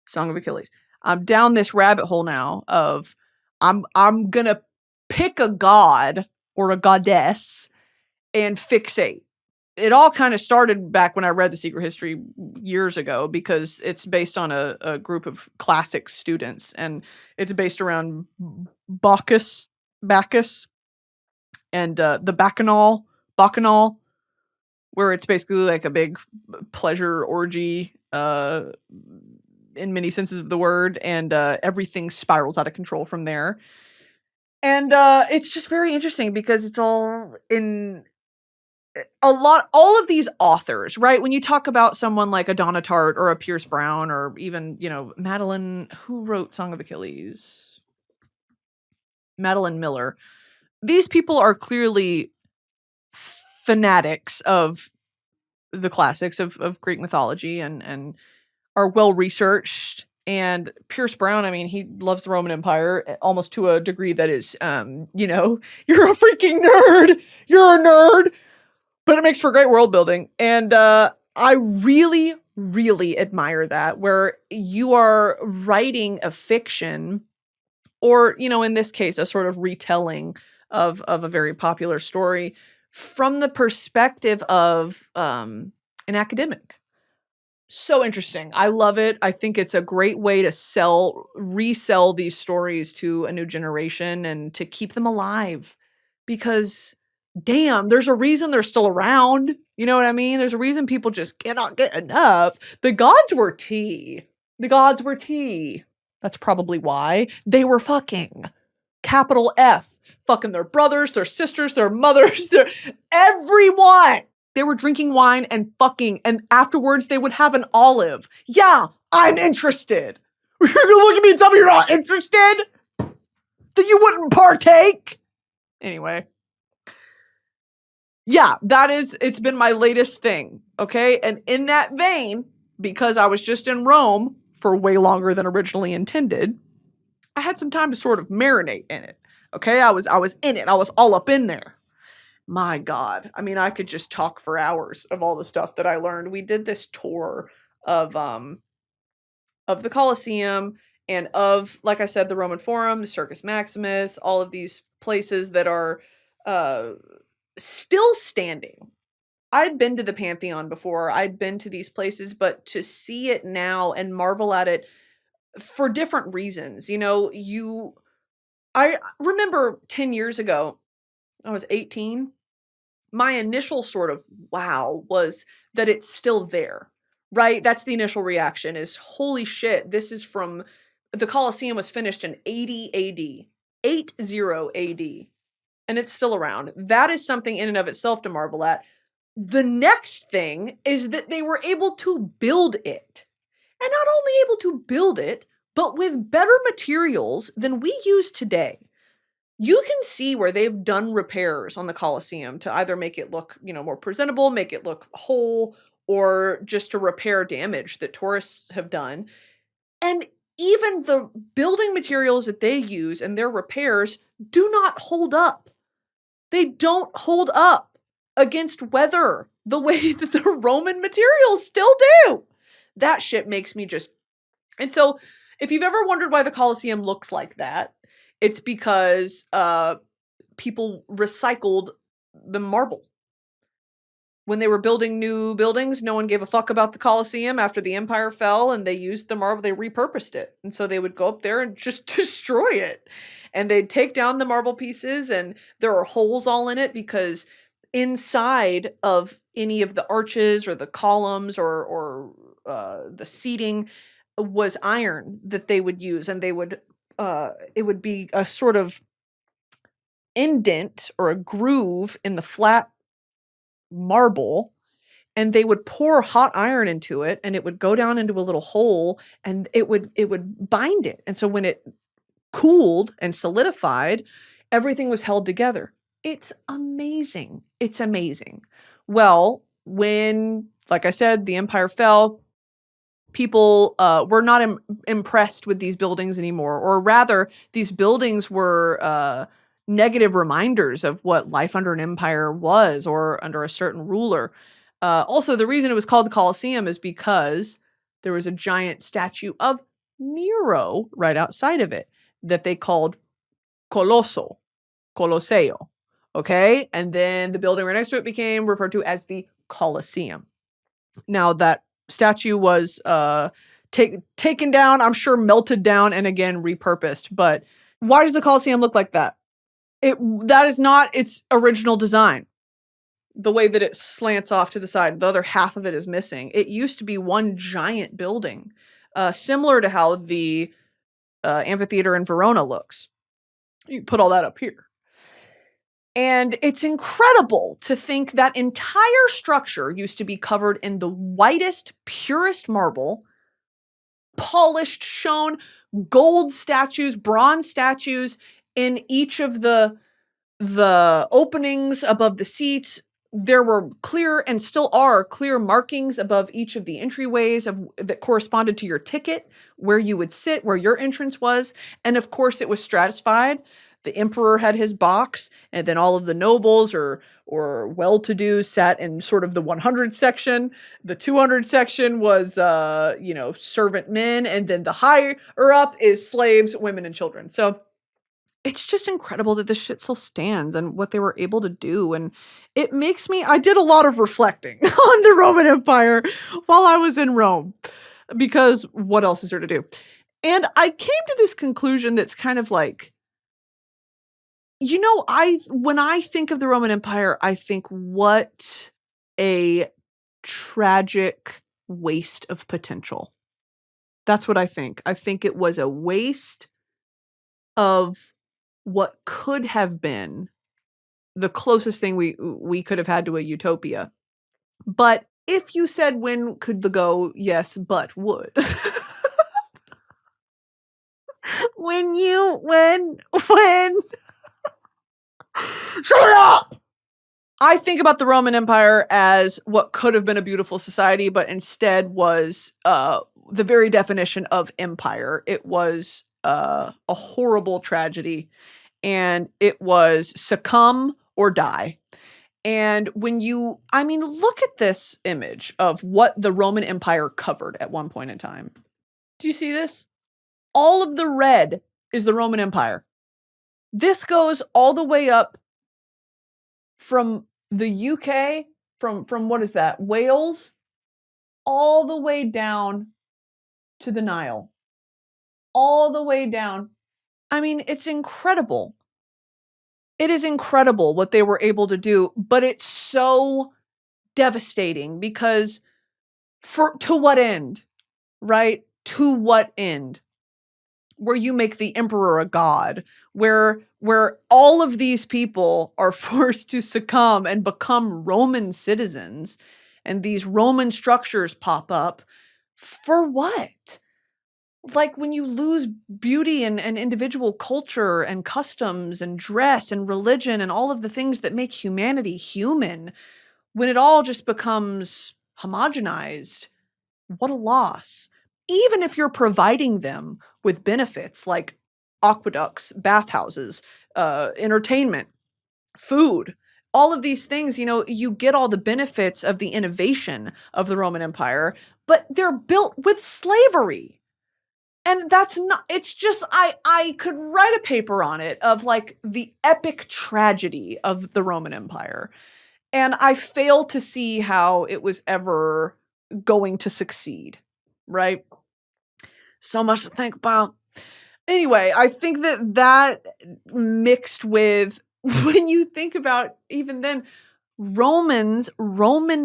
Song of Achilles. I'm down this rabbit hole now of I'm gonna pick a god or a goddess and fixate. It all kind of started back when I read The Secret History years ago, because it's based on a group of classics students, and it's based around Bacchus, and the Bacchanal, where it's basically like a big pleasure orgy in many senses of the word, and everything spirals out of control from there. And it's just very interesting because it's all in all of these authors, right? When you talk about someone like a Donna Tartt or a Pierce Brown, or even, Madeline, who wrote Song of Achilles? Madeline Miller. These people are clearly fanatics of the classics of Greek mythology and are well researched. And Pierce Brown, I mean, he loves the Roman Empire almost to a degree that is, you're a freaking nerd. You're a nerd. But it makes for great world building. And I really, really admire that, where you are writing a fiction, or, in this case, a sort of retelling of a very popular story from the perspective of an academic. So interesting. I love it. I think it's a great way to resell these stories to a new generation and to keep them alive, because damn, there's a reason they're still around. You know what I mean? There's a reason people just cannot get enough. The gods were tea. That's probably why they were fucking. Capital F. Fucking their brothers, their sisters, their mothers, their everyone. They were drinking wine and fucking, and afterwards they would have an olive. Yeah, I'm interested. You're gonna look at me and tell me you're not interested? That you wouldn't partake? Anyway. Yeah, it's been my latest thing, okay? And in that vein, because I was just in Rome for way longer than originally intended, I had some time to sort of marinate in it, okay? I was in it. I was all up in there. My God. I mean, I could just talk for hours of all the stuff that I learned. We did this tour of the Collessium and of, like I said, the Roman Forum, the Circus Maximus, all of these places that are still standing. I'd been to the Pantheon before. I'd been to these places, but to see it now and marvel at it for different reasons. I remember 10 years ago, I was 18. My initial sort of wow was that it's still there, right? That's the initial reaction is, holy shit, this is from, the Colosseum was finished in 80 AD, 80 AD, and it's still around. That is something in and of itself to marvel at. The next thing is that they were able to build it. And not only able to build it, but with better materials than we use today. You can see where they've done repairs on the Colosseum to either make it look, more presentable, make it look whole, or just to repair damage that tourists have done. And even the building materials that they use and their repairs do not hold up. They don't hold up against weather the way that the Roman materials still do. That shit makes me just... And so, if you've ever wondered why the Colosseum looks like that, it's because people recycled the marble. When they were building new buildings, no one gave a fuck about the Colosseum after the empire fell, and they used the marble, they repurposed it. And so they would go up there and just destroy it. And they'd take down the marble pieces, and there are holes all in it because inside of any of the arches or the columns or the seating was iron that they would use, and they would it would be a sort of indent or a groove in the flat marble, and they would pour hot iron into it, and it would go down into a little hole, and it would bind it. And so when it cooled and solidified, everything was held together. It's amazing. It's amazing. Well, when, like I said, the empire fell, people were not impressed with these buildings anymore, or rather, these buildings were negative reminders of what life under an empire was, or under a certain ruler. Also, the reason it was called the Colosseum is because there was a giant statue of Nero right outside of it that they called Colosseo. Okay? And then the building right next to it became referred to as the Colosseum. Now, that statue was taken down, I'm sure melted down, and again repurposed. But why does the Colosseum look like that? That is not its original design. The way that it slants off to the side, the other half of it is missing. It used to be one giant building, similar to how the amphitheater in Verona looks. You can put all that up here. And it's incredible to think that entire structure used to be covered in the whitest, purest marble, polished, shown gold statues, bronze statues in each of the openings above the seats. There were clear, and still are clear, markings above each of the entryways that corresponded to your ticket, where you would sit, where your entrance was. And of course, it was stratified. The emperor had his box, and then all of the nobles or well-to-do sat in sort of the 100 section. The 200 section was, servant men, and then the higher up is slaves, women, and children. So it's just incredible that this shit still stands and what they were able to do. And it makes me, I did a lot of reflecting on the Roman Empire while I was in Rome, because what else is there to do? And I came to this conclusion that's kind of like, when I think of the Roman Empire, I think what a tragic waste of potential. That's what I think. I think it was a waste of what could have been the closest thing we could have had to a utopia. But if you said when could the go, yes, but would. when Shut up! I think about the Roman Empire as what could have been a beautiful society, but instead was the very definition of empire. It was a horrible tragedy, and it was succumb or die. And look at this image of what the Roman Empire covered at one point in time. Do you see this? All of the red is the Roman Empire. This goes all the way up from the UK, from what is that, Wales, all the way down to the Nile. All the way down. I mean, it's incredible. It is incredible what they were able to do, but it's so devastating because to what end, right? To what end? Where you make the emperor a god, where all of these people are forced to succumb and become Roman citizens, and these Roman structures pop up. For what? Like when you lose beauty and individual culture and customs and dress and religion and all of the things that make humanity human, when it all just becomes homogenized, what a loss. Even if you're providing them with benefits like aqueducts, bathhouses, entertainment, food, all of these things, you get all the benefits of the innovation of the Roman Empire, but they're built with slavery. And that's not, it's just, I could write a paper on it of like the epic tragedy of the Roman Empire. And I fail to see how it was ever going to succeed, right? So much to think about. Anyway, I think that mixed with, when you think about even then, Roman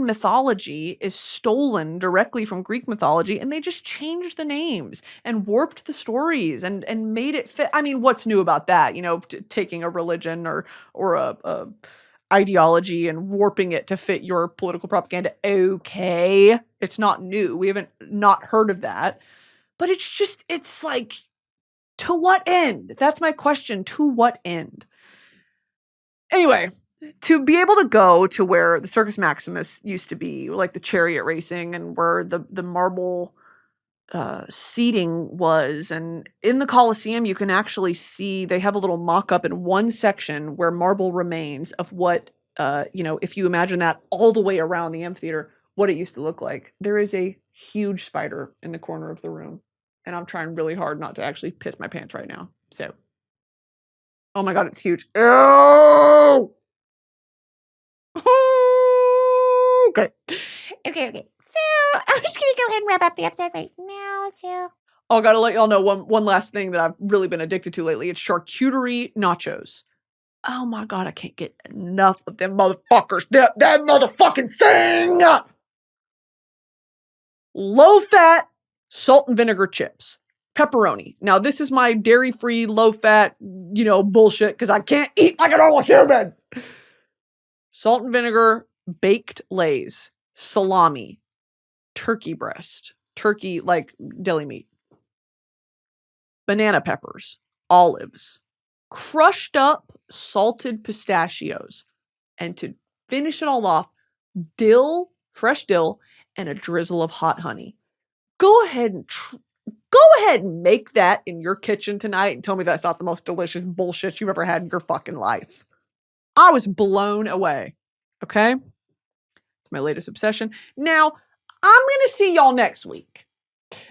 mythology is stolen directly from Greek mythology, and they just changed the names and warped the stories and made it fit. I mean, what's new about that? You know, taking a religion or a ideology and warping it to fit your political propaganda. Okay, it's not new. We haven't not heard of that, but it's like, to what end? That's my question. To what end? Anyway, to be able to go to where the Circus Maximus used to be, like the chariot racing, and where the marble seating was, and in the Collessium you can actually see they have a little mock-up in one section where marble remains of what, if you imagine that all the way around the amphitheater, what it used to look like. There is a huge spider in the corner of the room, and I'm trying really hard not to actually piss my pants right now. So, oh my god, it's huge. Oh! Okay. Okay. So I'm just gonna go ahead and wrap up the episode right now. So I gotta let y'all know one last thing that I've really been addicted to lately. It's charcuterie nachos. Oh my god, I can't get enough of them motherfuckers. That motherfucking thing! Low-fat salt and vinegar chips. Pepperoni. Now, this is my dairy-free, low-fat, bullshit, because I can't eat like a normal human. Salt and vinegar, baked Lay's, salami, turkey breast, turkey like deli meat, banana peppers, olives, crushed up salted pistachios, and to finish it all off, dill, fresh dill, and a drizzle of hot honey. Go ahead and make that in your kitchen tonight and tell me that's not the most delicious bullshit you've ever had in your fucking life. I was blown away. Okay? It's my latest obsession. Now, I'm going to see y'all next week,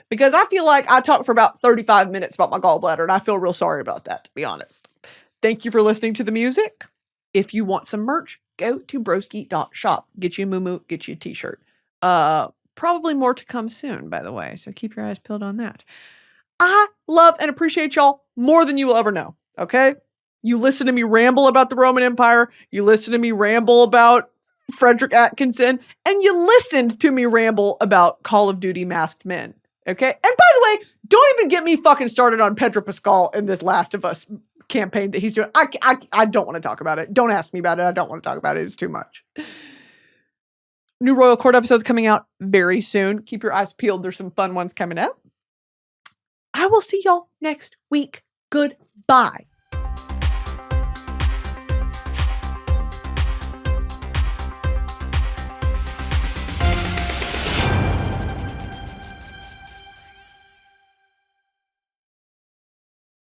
because I feel like I talked for about 35 minutes about my gallbladder, and I feel real sorry about that, to be honest. Thank you for listening to the music. If you want some merch, go to broski.shop. Get you a muumuu, get you a t-shirt. Probably more to come soon, by the way, so keep your eyes peeled on that. I love and appreciate y'all more than you will ever know, okay? You listen to me ramble about the Roman Empire, you listen to me ramble about Frederick Atkinson, and you listened to me ramble about Call of Duty Masked Men, okay? And by the way, don't even get me fucking started on Pedro Pascal in this Last of Us campaign that he's doing. I don't want to talk about it. Don't ask me about it. I don't want to talk about it. It's too much. New Royal Court episodes coming out very soon. Keep your eyes peeled. There's some fun ones coming up. I will see y'all next week. Goodbye.